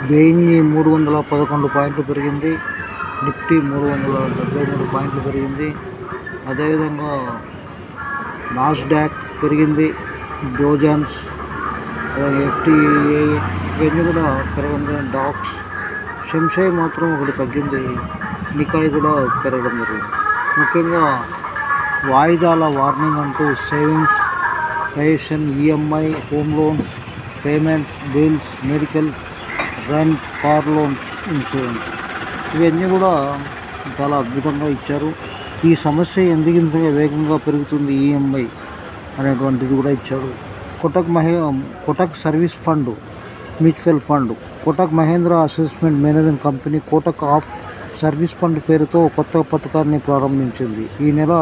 1311 పాయింట్లు పెరిగింది. నిఫ్టీ 373 పాయింట్లు పెరిగింది. అదేవిధంగా నాస్డాక్ పెరిగింది. డోజన్స్, ఎఫ్టీఏ ఇవన్నీ కూడా పెరగడం. డాక్స్, షంషై మాత్రం ఒకటి తగ్గింది. నికాయ్ కూడా పెరగడం జరిగింది. ముఖ్యంగా వాయిదాల వార్నింగ్ అంటూ savings, pension, EMI, home loans, payments, bills, medical, rent, car loans, insurance ఇవన్నీ కూడా చాలా అద్భుతంగా ఇచ్చారు. ఈ సమస్య ఎందుకు ఇంత వేగంగా పెరుగుతుంది ఈఎంఐ అనేటువంటిది కూడా ఇచ్చాడు. Kotak service fund, mutual fund, Kotak Mahindra assessment managing company Kotak of service fund పేరుతో కొత్త పథకాన్ని ప్రారంభించింది. ఈ నెల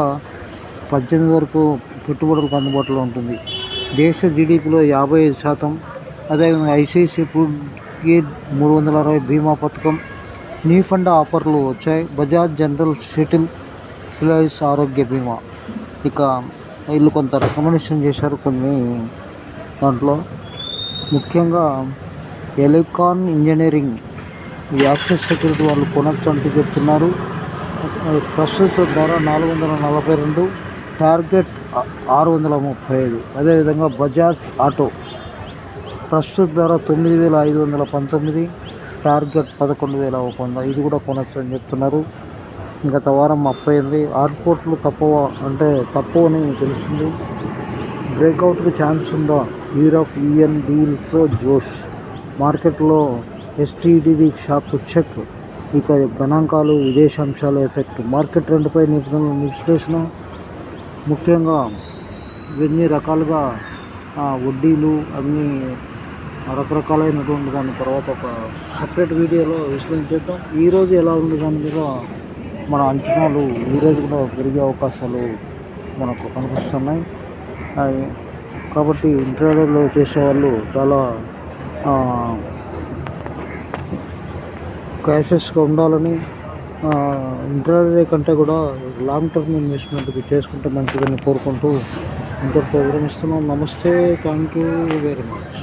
18 వరకు పెట్టుబడులకు అందుబాటులో ఉంటుంది. దేశ జీడీపీలో 55%. అదేవిధంగా ఐసిఐసిఐ ప్రూడెంట్ 360 బీమా పథకం, నీ ఫండ్ ఆఫర్లు వచ్చాయి. బజాజ్ జనరల్ సెటిల్ ఫ్లైస్ ఆరోగ్య బీమా. ఇక వీళ్ళు కొంత రికమెండేషన్ చేశారు కొన్ని దాంట్లో. ముఖ్యంగా ఎలికాన్ ఇంజనీరింగ్, యాక్సెస్ సెక్యూరిటీ వాళ్ళు కొనొచ్చు అంటూ చెప్తున్నారు. ప్రస్తుత ధర 442, టార్గెట్ 635. అదేవిధంగా బజాజ్ ఆటో ప్రస్తుత ధర 9519, టార్గెట్ 11,100. ఇది కూడా కొనొచ్చు అని చెప్తున్నారు. గత వారం అప్పయింది. ఆర్పోర్ట్లు తప్పవని తెలుస్తుంది. బ్రేక్అవుట్కి ఛాన్స్ ఉందా? యూరప్ యూఎన్ డీల్తో జోష్. మార్కెట్లో ఎస్టీడీడీ షాక్ చెక్. ఇక గణాంకాలు, విదేశాంశాల ఎఫెక్ట్. మార్కెట్ ట్రెండ్పై నిపుణుల విశ్లేషణ. ముఖ్యంగా ఇవన్నీ రకాలుగా వడ్డీలు అన్నీ రకరకాలైనటువంటి దాని తర్వాత ఒక సపరేట్ వీడియోలో విశ్లేషించేద్దాం. ఈరోజు ఎలా ఉంది దాని మీద మన అంచనాలు. ఈరోజు కూడా పెరిగే అవకాశాలు మనకు కనిపిస్తున్నాయి. కాబట్టి ఇంట్రాడేలో చేసేవాళ్ళు చాలా క్యాషెస్గా ఉండాలని, ఇంట్రాడే కంటే కూడా లాంగ్ టర్మ్ ఇన్వెస్ట్మెంట్కి చేసుకుంటే మంచిదని కోరుకుంటూ ఇంతటితో విరమిస్తున్నాం. నమస్తే, థ్యాంక్ యూ వెరీ మచ్.